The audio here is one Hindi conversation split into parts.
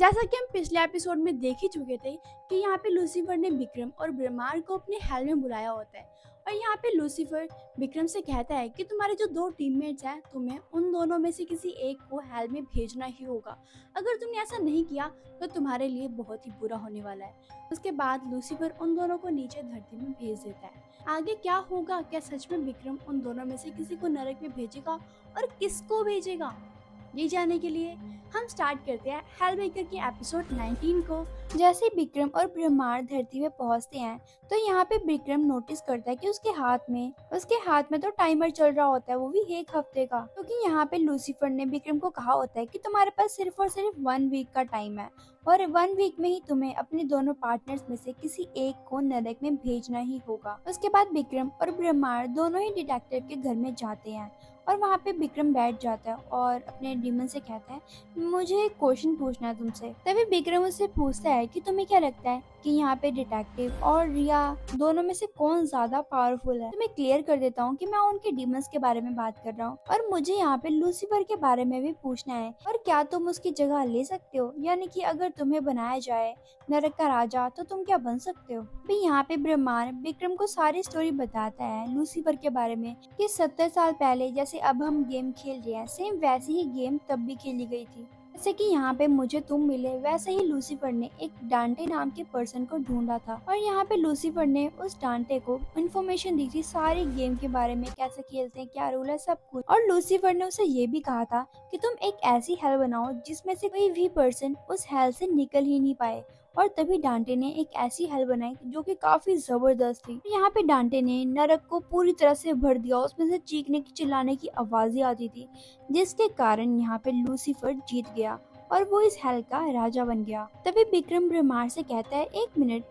जैसा कि हम पिछले एपिसोड में देख ही चुके थे कि यहाँ पे लूसीफर ने विक्रम और ब्रह्मार को अपने हेल में बुलाया होता है। और यहाँ पे लूसीफर विक्रम से कहता है कि तुम्हारे जो दो टीममेट्स हैं तुम्हें उन दोनों में से किसी एक को हेल में भेजना ही होगा। अगर तुमने ऐसा नहीं किया तो तुम्हारे लिए बहुत ही बुरा होने वाला है। उसके बाद लूसीफर उन दोनों को नीचे धरती में भेज देता है। आगे क्या होगा, क्या सच में विक्रम उन दोनों में से किसी को नरक में भेजेगा और किसको भेजेगा, ये जानने के लिए हम स्टार्ट करते हैं हेलमेकर के एपिसोड 19 को। जैसे ही विक्रम और ब्रह्मांड धरती में पहुंचते हैं तो यहाँ पे विक्रम नोटिस करता है कि उसके हाथ में तो टाइमर चल रहा होता है, वो भी एक हफ्ते का। क्योंकि यहाँ पे लूसीफर ने विक्रम को कहा होता है कि तुम्हारे पास सिर्फ और सिर्फ 1 वीक का टाइम है और 1 वीक में ही तुम्हें अपने दोनों पार्टनर्स में से किसी एक को नरक में भेजना ही होगा। उसके बाद विक्रम और ब्रह्मांड दोनों ही डिटेक्टिव के घर में जाते हैं और वहाँ पे विक्रम बैठ जाता है और अपने डीमन से कहता है मुझे एक क्वेश्चन पूछना है तुमसे। तभी विक्रम उससे पूछता है कि तुम्हें क्या लगता है कि यहाँ पे डिटेक्टिव और रिया दोनों में से कौन ज्यादा पावरफुल है। तो मैं क्लियर कर देता हूँ कि मैं उनके डीमंस के बारे में बात कर रहा हूँ और मुझे यहाँ पे लूसीफर के बारे में भी पूछना है और क्या तुम उसकी जगह ले सकते हो, यानी कि अगर तुम्हें बनाया जाए नरक का राजा तो तुम क्या बन सकते हो। भी यहाँ पे ब्रह्मांड विक्रम को सारी स्टोरी बताता है लूसीफर के बारे में कि 70 साल पहले जैसे अब हम गेम खेल रहे हैं सेम वैसी ही गेम तब भी खेली गई थी। जैसे कि यहाँ पे मुझे तुम मिले वैसे ही लूसीफर ने एक डांटे नाम के पर्सन को ढूंढा था और यहाँ पे लूसीफर ने उस डांटे को इन्फॉर्मेशन दी थी सारी गेम के बारे में, कैसे खेलते हैं, क्या रूल है, सब कुछ। और लूसीफर ने उसे ये भी कहा था कि तुम एक ऐसी हेल बनाओ जिसमें से कोई भी पर्सन उस हेल से निकल ही नहीं पाए। और तभी डांटे ने एक ऐसी हेल बनाई जो कि काफी जबरदस्त थी। यहाँ पे डांटे ने नरक को पूरी तरह से भर दिया, उसमें से चीखने की चिल्लाने की आवाजें आती थी, जिसके कारण यहाँ पे लूसीफर जीत गया और वो इस हेल का राजा बन गया। तभी विक्रम ब्रह्मांड से कहता है एक मिनट,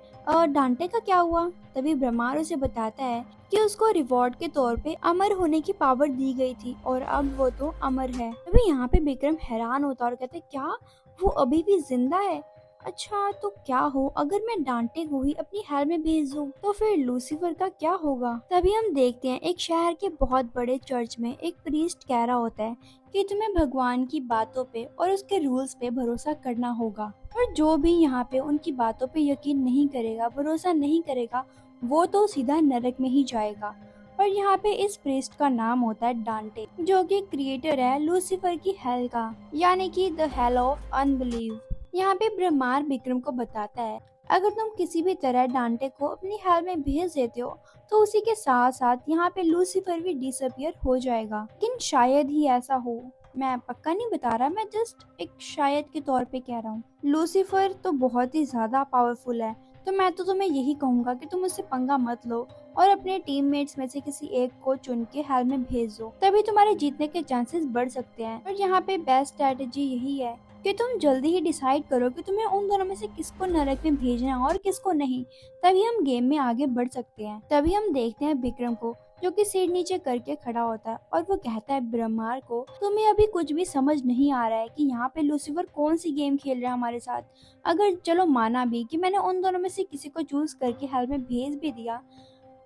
डांटे का क्या हुआ। तभी ब्रह्मांड उसे बताता है कि उसको रिवॉर्ड के तौर पे अमर होने की पावर दी गई थी और अब वो तो अमर है। तभी यहाँ पे विक्रम हैरान होता और कहता है क्या वो अभी भी जिंदा है। अच्छा तो क्या हो अगर मैं डांटे को ही अपनी हेल में भेज दूं, तो फिर लूसीफर का क्या होगा। तभी हम देखते हैं एक शहर के बहुत बड़े चर्च में एक प्रीस्ट कह रहा होता है कि तुम्हें भगवान की बातों पे और उसके रूल्स पे भरोसा करना होगा और जो भी यहाँ पे उनकी बातों पे यकीन नहीं करेगा, भरोसा नहीं करेगा, वो तो सीधा नरक में ही जाएगा। और यहाँ पे इस प्रीस्ट का नाम होता है डांटे, जो कि क्रिएटर है लूसीफर की हेल का, यानी कि द हेल ऑफ अनबिलीव। यहाँ पे ब्रह्मांड विक्रम को बताता है अगर तुम किसी भी तरह डांटे को अपनी हेल में भेज देते हो तो उसी के साथ साथ यहाँ पे लूसीफर भी डिसअपियर हो जाएगा। लेकिन शायद ही ऐसा हो, मैं पक्का नहीं बता रहा, मैं जस्ट एक शायद के तौर पे कह रहा हूँ। लूसीफर तो बहुत ही ज्यादा पावरफुल है, तो मैं तो तुम्हें यही कहूंगा कि तुम उससे पंगा मत लो और अपने टीममेट्स में से किसी एक को चुन के हेल में भेज दो, तभी तुम्हारे जीतने के चांसेस बढ़ सकते हैं। और यहाँ पे बेस्ट स्ट्रेटेजी यही है कि तुम जल्दी ही डिसाइड करो कि तुम्हें उन दोनों में से किसको नरक में भेजना है और किसको नहीं, तभी हम गेम में आगे बढ़ सकते हैं। तभी हम देखते हैं विक्रम को जो कि सिर नीचे करके खड़ा होता है और वो कहता है ब्रह्मांड को तुम्हें अभी कुछ भी समझ नहीं आ रहा है कि यहाँ पे लूसीफर कौन सी गेम खेल रहा है हमारे साथ। अगर चलो माना भी कि मैंने उन दोनों में से किसी को चूज करके हेल में भेज भी दिया,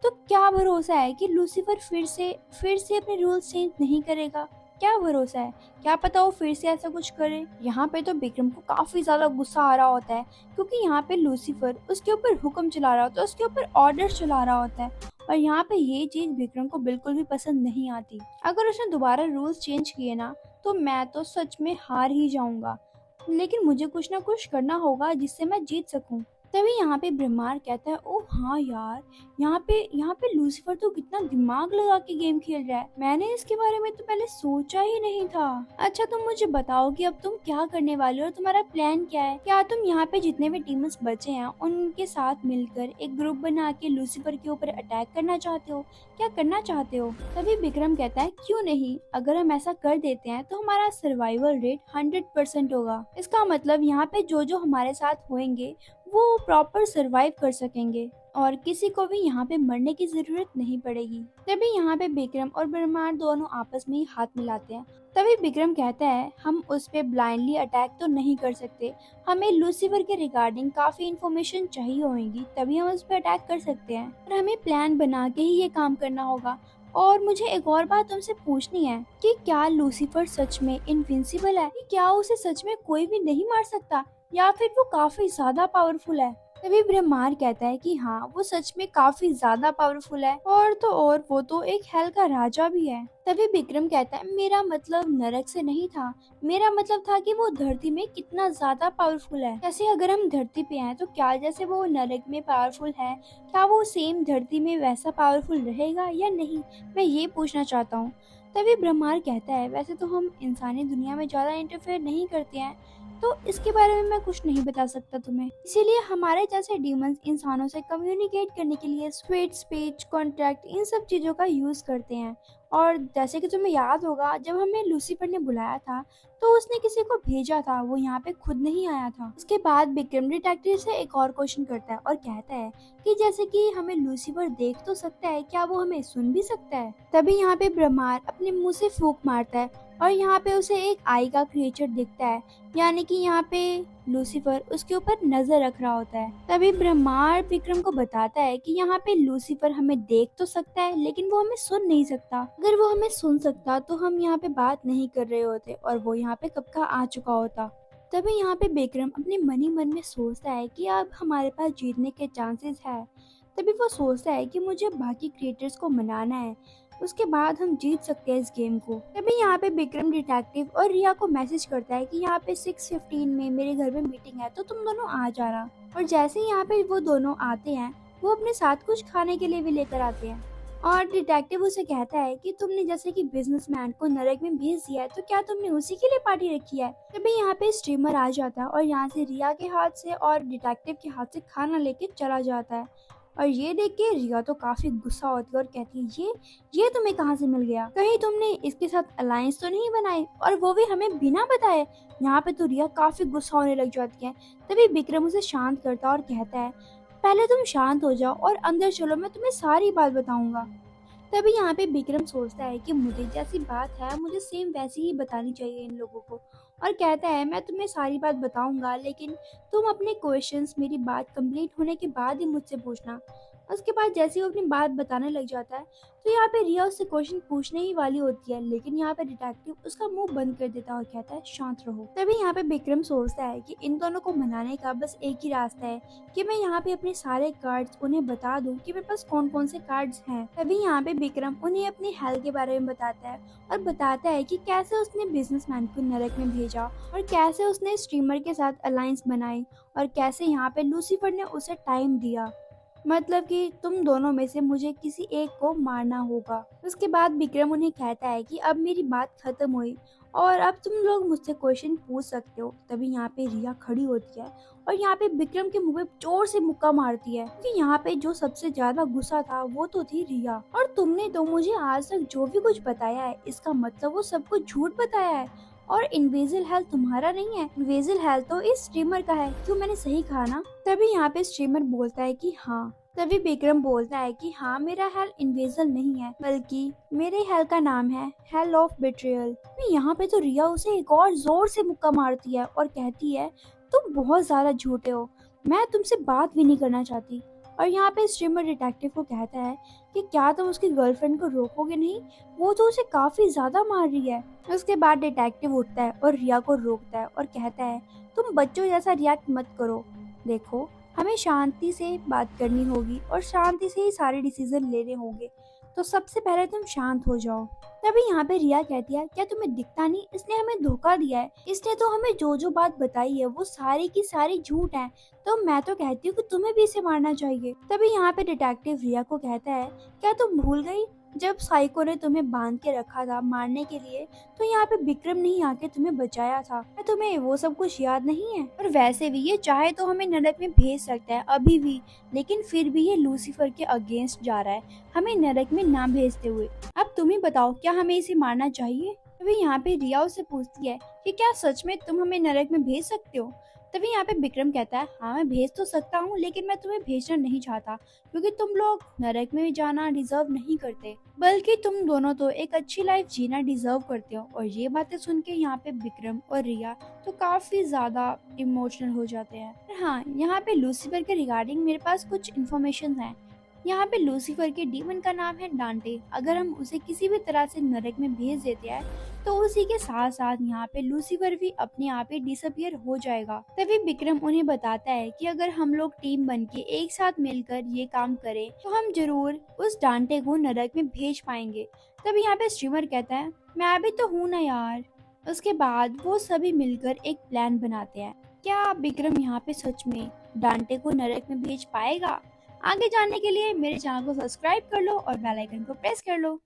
तो क्या भरोसा है कि लूसीफर फिर से अपने रूल्स चेंज नहीं करेगा। क्या भरोसा है, क्या पता वो फिर से ऐसा कुछ करे। यहाँ पे तो विक्रम को काफी ज्यादा गुस्सा आ रहा होता है क्योंकि यहाँ पे लूसीफर उसके ऊपर हुक्म चला रहा होता है, उसके ऊपर ऑर्डर चला रहा होता है और यहाँ पे ये चीज विक्रम को बिल्कुल भी पसंद नहीं आती। अगर उसने दोबारा रूल्स चेंज किए ना तो मैं तो सच में हार ही जाऊंगा, लेकिन मुझे कुछ ना कुछ करना होगा जिससे मैं जीत सकूं। तभी यहाँ पे ब्रह्मांड कहता है ओ हाँ यार, यहाँ पे लूसीफर तो कितना दिमाग लगा के गेम खेल रहा है, मैंने इसके बारे में तो पहले सोचा ही नहीं था। अच्छा तुम मुझे बताओ कि अब तुम क्या करने वाले हो, तुम्हारा प्लान क्या है। क्या तुम यहाँ पे जितने भी टीम्स बचे हैं उनके साथ मिलकर एक ग्रुप बना के लूसीफर के ऊपर अटैक करना चाहते हो, क्या करना चाहते हो। तभी विक्रम कहता है क्यों नहीं, अगर हम ऐसा कर देते हैं तो हमारा सर्वाइवल रेट 100% होगा। इसका मतलब यहाँ पे जो जो हमारे साथ होंगे वो प्रॉपर सरवाइव कर सकेंगे और किसी को भी यहाँ पे मरने की जरूरत नहीं पड़ेगी। तभी यहाँ पे विक्रम और ब्रह्मांड दोनों आपस में ही हाथ मिलाते हैं। तभी विक्रम कहता है हम उस पे ब्लाइंडली अटैक तो नहीं कर सकते, हमें लूसीफर के रिगार्डिंग काफी इन्फॉर्मेशन चाहिए होगी, तभी हम उस पे अटैक कर सकते हैं और हमें प्लान बना के ही ये काम करना होगा। और मुझे एक और बात तुमसे पूछनी है कि क्या लूसीफर सच में इनविंसिबल है? कि क्या उसे सच में कोई भी नहीं मार सकता या फिर वो काफी ज्यादा पावरफुल है? तभी ब्रह्मार कहता है कि हाँ, वो सच में काफी ज्यादा पावरफुल है और तो और वो तो एक हेल का राजा भी है। तभी विक्रम कहता है मेरा मतलब नरक से नहीं था, मेरा मतलब था कि वो धरती में कितना ज्यादा पावरफुल है। जैसे अगर हम धरती पे हैं तो क्या जैसे वो नरक में पावरफुल है, क्या वो सेम धरती में वैसा पावरफुल रहेगा या नहीं, मैं ये पूछना चाहता हूँ। तभी ब्रह्मार कहता है वैसे तो हम इंसानी दुनिया में ज्यादा इंटरफेयर नहीं करते हैं, तो इसके बारे में मैं कुछ नहीं बता सकता तुम्हें। इसीलिए हमारे जैसे डीमंस इंसानों से कम्युनिकेट करने के लिए स्वेट स्पीच कॉन्ट्रैक्ट इन सब चीजों का यूज करते हैं। और जैसे कि तुम्हें याद होगा जब हमें लूसीफर ने बुलाया था तो उसने किसी को भेजा था, वो यहाँ पे खुद नहीं आया था। उसके बाद विक्रम डिटेक्टिव से एक और क्वेश्चन करता है और कहता है कि जैसे कि हमें लूसीफर देख तो सकता है, क्या वो हमें सुन भी सकता है? तभी यहाँ पे ब्रह्मार अपने मुंह से फूंक मारता है और यहाँ पे उसे एक आई का क्रिएचर दिखता है, यानी कि यहाँ पे लूसीफर उसके ऊपर नजर रख रहा होता है। तभी ब्रह्मार विक्रम को बताता है कि यहाँ पे लूसीफर हमें देख तो सकता है लेकिन वो हमें सुन नहीं सकता। अगर वो हमें सुन सकता तो हम यहाँ पे बात नहीं कर रहे होते और वो यहाँ पे कब का आ चुका होता। तभी यहाँ पे विक्रम अपने मन ही मन में सोचता है कि अब हमारे पास जीतने के चांसेस है। तभी वो सोचता है कि मुझे बाकी क्रिएटर्स को मनाना है, उसके बाद हम जीत सकते हैं इस गेम को। तभी यहाँ पे विक्रम डिटेक्टिव और रिया को मैसेज करता है कि यहाँ पे 6:15 में मेरे घर में मीटिंग है तो तुम दोनों आ जाना। और जैसे ही यहाँ पे वो दोनों आते हैं वो अपने साथ कुछ खाने के लिए भी लेकर आते हैं और डिटेक्टिव उसे कहता है कि तुमने जैसे कि बिजनेसमैन को नरक में भेज दिया है तो क्या तुमने उसी के लिए पार्टी रखी है? तभी यहाँ पे स्ट्रीमर आ जाता है और यहाँ से रिया के हाथ से और डिटेक्टिव के हाथ से खाना लेके चला जाता है। और ये देख के रिया तो काफी गुस्सा होती है और कहती है ये तुम्हें कहाँ से मिल गया? कहीं तुमने इसके साथ अलायंस तो नहीं बनाई, और वो भी हमें बिना बताए? यहाँ पे तो रिया काफी गुस्सा होने लग जाती है। तभी विक्रम उसे शांत करता है और कहता है पहले तुम शांत हो जाओ और अंदर चलो, मैं तुम्हें सारी बात बताऊंगा। तभी यहाँ पे विक्रम सोचता है कि मुझे जैसी बात है मुझे सेम वैसी ही बतानी चाहिए इन लोगों को, और कहता है मैं तुम्हें सारी बात बताऊंगा लेकिन तुम अपने क्वेश्चंस मेरी बात कंप्लीट होने के बाद ही मुझसे पूछना। उसके बाद जैसे वो अपनी बात बताने लग जाता है तो यहाँ पे रिया उससे क्वेश्चन पूछने ही वाली होती है, लेकिन यहाँ पे डिटेक्टिव उसका मुंह बंद कर देता है और कहता है शांत रहो। तभी यहाँ पे विक्रम सोचता है कि इन दोनों को मनाने का बस एक ही रास्ता है कि मैं यहाँ पे अपने सारे कार्ड्स उन्हें बता दूं कि मेरे पास कौन कौन से कार्ड्स हैं। तभी यहाँ पे विक्रम उन्हें अपनी हेल के बारे में बताता है और बताता है कि कैसे उसने बिजनेसमैन को नरक में भेजा और कैसे उसने स्ट्रीमर के साथ अलायंस बनाई और कैसे यहाँ पे लूसीफर ने उसे टाइम दिया, मतलब कि तुम दोनों में से मुझे किसी एक को मारना होगा। उसके बाद विक्रम उन्हें कहता है कि अब मेरी बात खत्म हुई और अब तुम लोग मुझसे क्वेश्चन पूछ सकते हो। तभी यहाँ पे रिया खड़ी होती है और यहाँ पे विक्रम के मुंह पे जोर से मुक्का मारती है, क्योंकि यहाँ पे जो सबसे ज्यादा गुस्सा था वो तो थी रिया। और तुमने तो मुझे आज तक जो भी कुछ बताया है इसका मतलब वो सब कुछ झूठ बताया है, और इनविजिबल हेल्थ तुम्हारा नहीं है, इनविजिबल हेल्थ तो इस स्ट्रीमर का है। क्यों, मैंने सही कहा ना? तभी यहाँ पे स्ट्रीमर बोलता है कि हाँ। तभी विक्रम बोलता है कि हाँ, मेरा हेल इनविजिबल नहीं है, बल्कि मेरे हेल का नाम है हेल ऑफ बिट्रियल। यहाँ पे तो रिया उसे एक और जोर से मुक्का मारती है और कहती है तुम बहुत ज्यादा झूठे हो, मैं तुमसे बात भी नहीं करना चाहती। और यहाँ पे स्ट्रीमर डिटेक्टिव को कहता है कि क्या तुम उसकी गर्लफ्रेंड को रोकोगे नहीं, वो तो उसे काफी ज्यादा मार रही है। उसके बाद डिटेक्टिव उठता है और रिया को रोकता है और कहता है तुम बच्चों जैसा रिएक्ट मत करो, देखो हमें शांति से बात करनी होगी और शांति से ही सारे डिसीजन लेने होंगे, तो सबसे पहले तुम शांत हो जाओ। तभी यहाँ पे रिया कहती है क्या तुम्हें दिखता नहीं, इसने हमें धोखा दिया है, इसने तो हमें जो जो बात बताई है वो सारी की सारी झूठ है, तो मैं तो कहती हूँ कि तुम्हें भी इसे मारना चाहिए। तभी यहाँ पे डिटेक्टिव रिया को कहता है क्या तुम भूल गई जब साइको ने तुम्हें बांध के रखा था मारने के लिए, तो यहाँ पे विक्रम ने ही आके तुम्हें बचाया था, क्या तुम्हें वो सब कुछ याद नहीं है? और वैसे भी ये चाहे तो हमें नरक में भेज सकता है अभी भी, लेकिन फिर भी ये लूसीफर के अगेंस्ट जा रहा है हमें नरक में ना भेजते हुए। अब तुम ही बताओ क्या हमें इसे मारना चाहिए? तभी यहाँ पे रिया उससे पूछती है कि क्या सच में तुम हमें नरक में भेज सकते हो? तभी यहाँ पे विक्रम कहता है हाँ, मैं भेज तो सकता हूँ लेकिन मैं तुम्हें भेजना नहीं चाहता, क्योंकि तुम लोग नरक में जाना डिजर्व नहीं करते, बल्कि तुम दोनों तो एक अच्छी लाइफ जीना डिजर्व करते हो। और ये बातें सुन के यहाँ पे विक्रम और रिया तो काफी ज्यादा इमोशनल हो जाते हैं। हाँ, यहाँ पे लूसीफर के रिगार्डिंग मेरे पास कुछ इन्फॉर्मेशन है। यहाँ पे लूसीफर के डीमन का नाम है डांटे। अगर हम उसे किसी भी तरह से नरक में भेज देते हैं तो उसी के साथ साथ यहाँ पे लूसीफर भी अपने आप ही डिसअपियर हो जाएगा। तभी विक्रम उन्हें बताता है कि अगर हम लोग टीम बन के एक साथ मिलकर ये काम करें तो हम जरूर उस डांटे को नरक में भेज पाएंगे। तभी यहाँ पे स्ट्रीमर कहता है, मैं भी तो हूँ ना यार। उसके बाद वो सभी मिलकर एक प्लान बनाते हैं। क्या विक्रम यहाँ पे सच में डांटे को नरक में भेज पाएगा? आगे जानने के लिए मेरे चैनल को सब्सक्राइब कर लो और बेल आइकन को प्रेस कर लो।